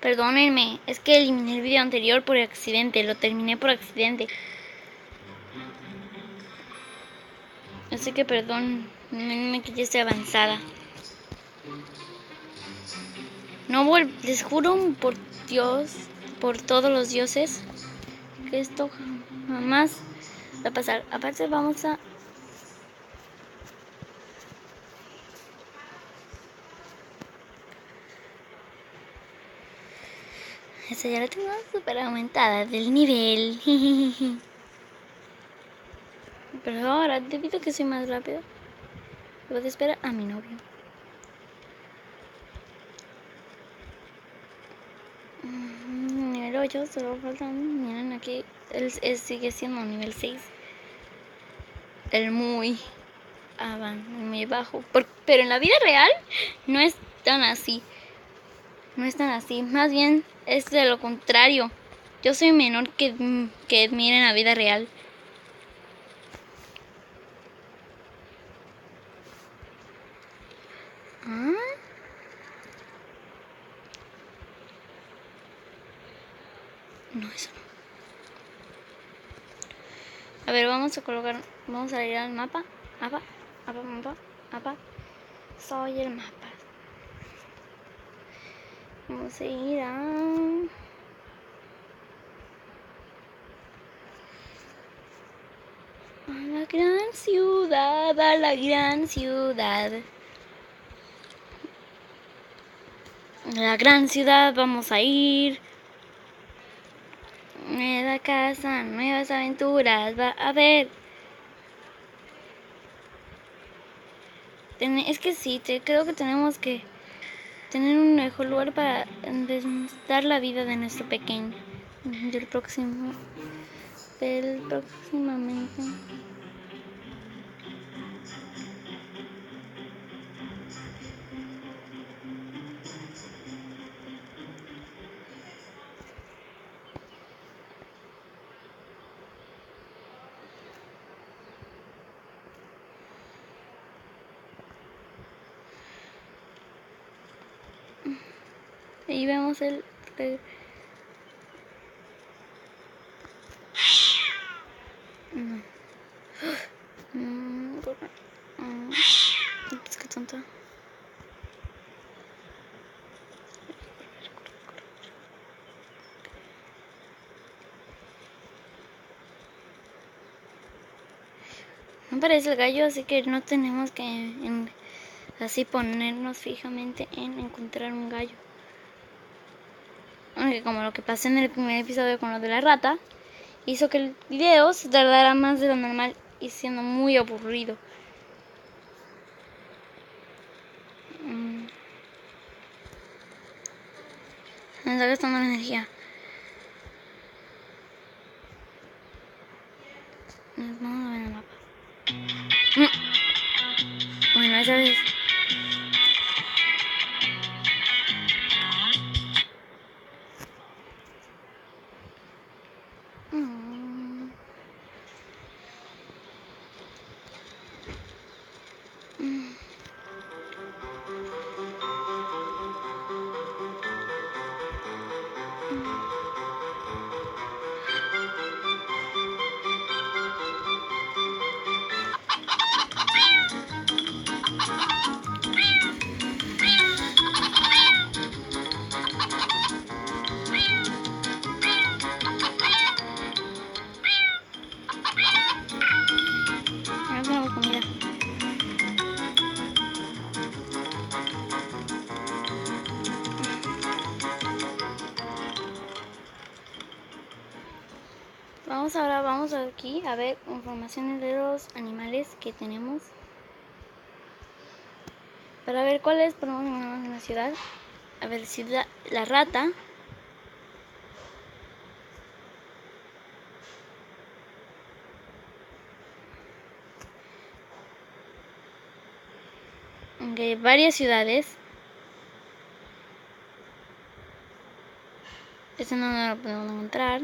Perdónenme, es que eliminé el video anterior por accidente, lo terminé por accidente. Así que perdón, que ya estoy avanzada. No les juro por Dios, por todos los dioses, que esto jamás va a pasar. Aparte vamos a... Esa ya la tengo súper aumentada del nivel. Pero ahora, debido a que soy más rápido, voy a esperar a mi novio. Nivel 8, solo faltan... Miren aquí, él sigue siendo nivel 6. El muy bajo. Pero en la vida real no es tan así. No es tan así. Más bien es de lo contrario. Yo soy menor que Edmir en la vida real. ¿Ah? No, eso no. A ver, vamos a colocar... Vamos a ir al mapa. Mapa. Soy el mapa. Vamos a ir a... la gran ciudad, a la gran ciudad. A la gran ciudad vamos a ir. Nueva casa, nuevas aventuras, va a ver. Es que sí, creo que tenemos que tener un mejor lugar para dar la vida de nuestro pequeño. Próximamente. Ahí vemos el... No. Es que tonta. No parece el gallo, así que no tenemos que así ponernos fijamente en encontrar un gallo. Aunque como lo que pasó en el primer episodio con lo de la rata, hizo que el video se tardara más de lo normal y siendo muy aburrido. Me está gastando la energía. Nos vamos a ver el mapa. Bueno, esa vez. Ahora vamos aquí a ver informaciones de los animales que tenemos. Para ver cuáles ponemos en la ciudad. A ver, la rata. De varias ciudades. Este no lo podemos encontrar.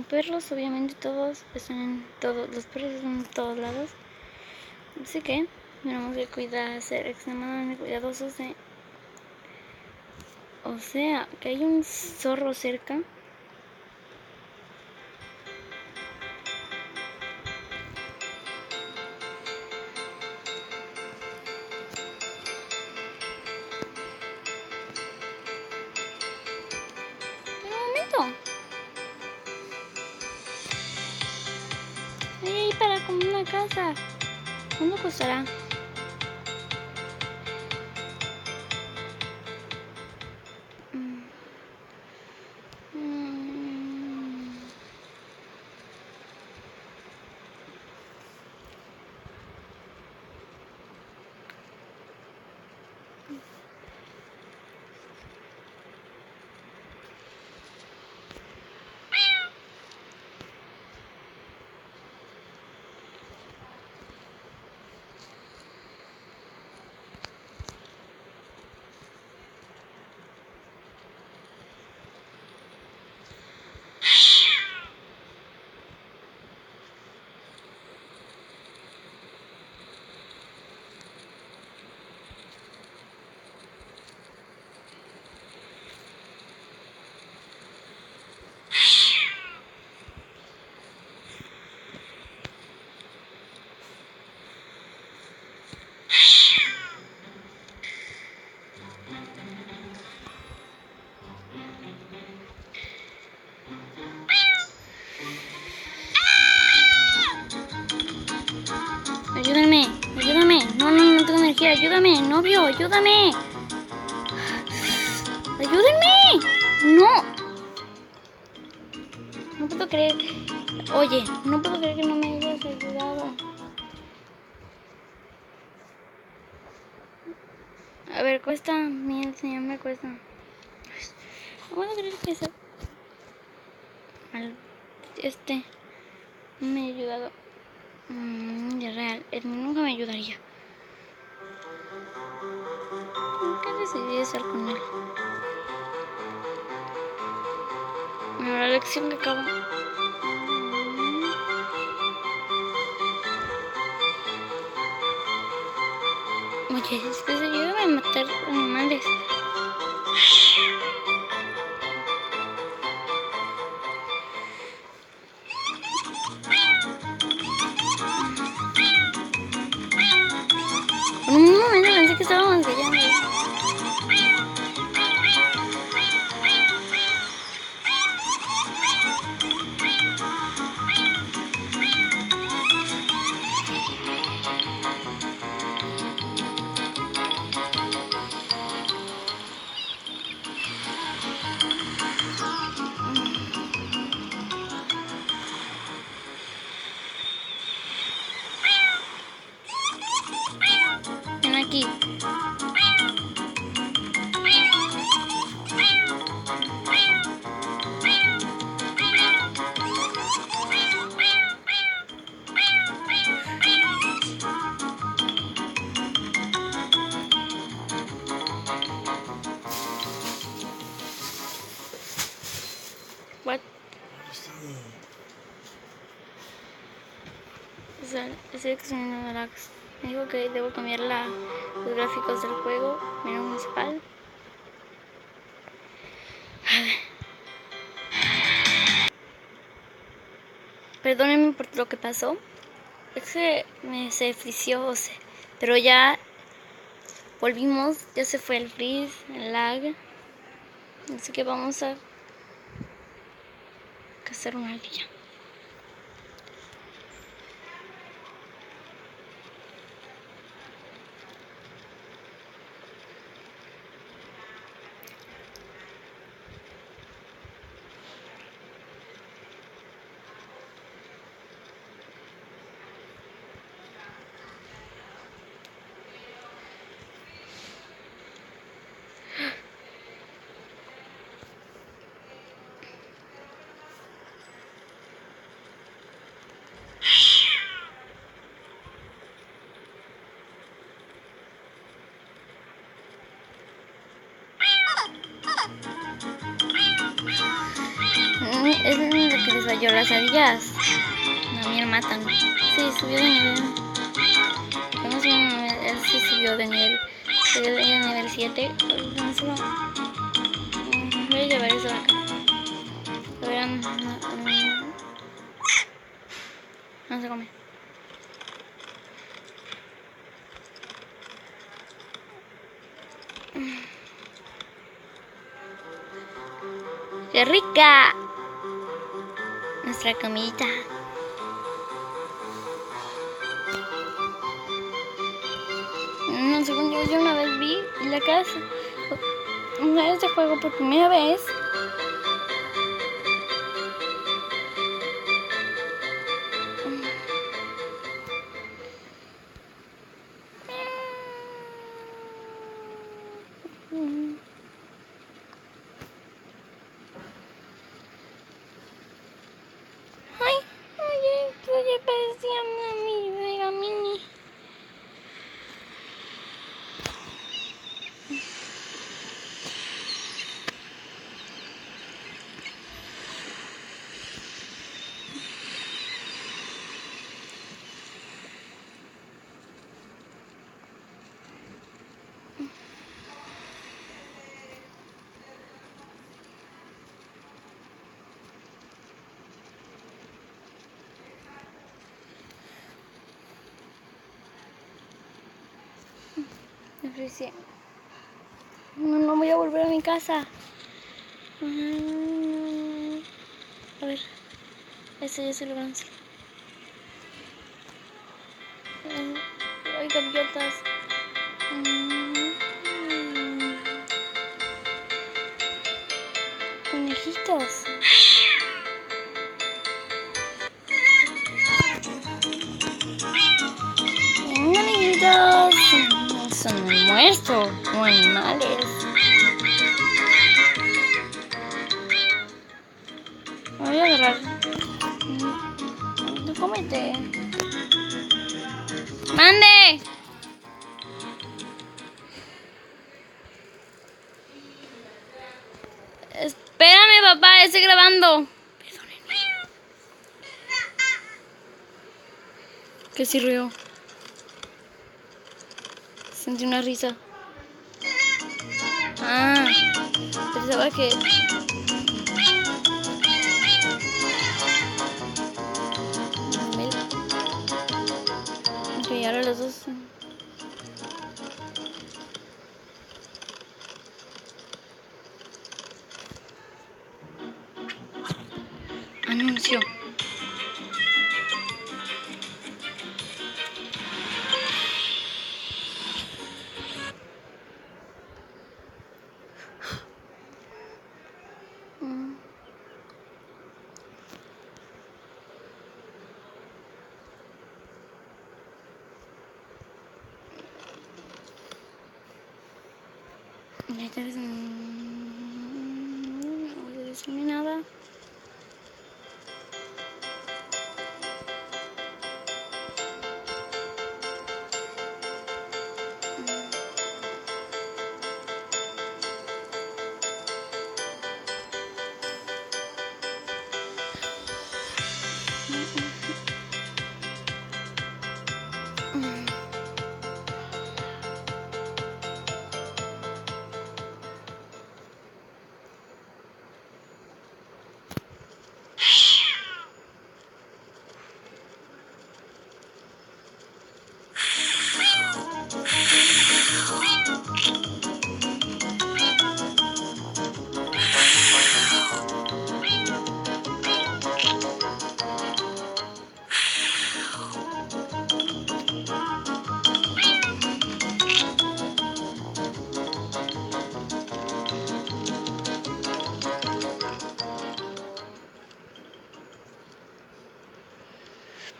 Perros, obviamente todos están en todos. Los perros están en todos lados. Así que Tenemos que cuidar, ser extremadamente cuidadosos de... O sea, que hay un zorro cerca. Un momento. Hay ahí para como una casa. ¿Cuánto costará? Ayúdame, ayúdame. No, no, no tengo energía. Ayúdame, novio, ayúdame. Ayúdenme. No. No puedo creer. Oye, no puedo creer que no me hayas ayudado. A ver, cuesta. Mira, señor, me cuesta. No puedo creer que eso... no me ha ayudado. De real, él nunca me ayudaría. ¿Por qué decidí estar con él? Mira, la lección que acabo. Oye, es que se ayudan a matar animales. Por un momento pensé que estábamos callando. Ven aquí. What? Estoy examinando lags. Me dijo que debo cambiar los gráficos del juego. Menú municipal. A ver. Perdónenme por lo que pasó. Es que se frició, o sea, pero ya volvimos. Ya se fue el freeze, el lag. Así que vamos a hacer una guía. Es la que les falló las ardillas. No, me matan. Sí, subió de nivel. Vamos a ver. se subió de nivel. Subió de nivel 7. Voy a llevar eso de acá. Verán, no se come. ¡Qué rica! Nuestra comidita. No, según yo una vez vi en la casa este juego por primera vez. Oye, parecía mi Mega Mini. Me ofrecí. No voy a volver a mi casa. A ver. Este ya se lo van a hacer. Hay gaviotas. Conejitos. Conejitos. Son almuerzo o animales. Voy a agarrar. Cómete. ¡Mande! Espérame, papá, estoy grabando. Perdónenme. ¿Qué sirvió? Sentí una risa. Ah, pensaba que... Y ahora los dos... Anuncio. No voy a decirme nada.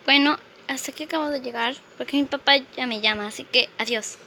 Bueno, hasta aquí acabo de llegar porque mi papá ya me llama, así que adiós.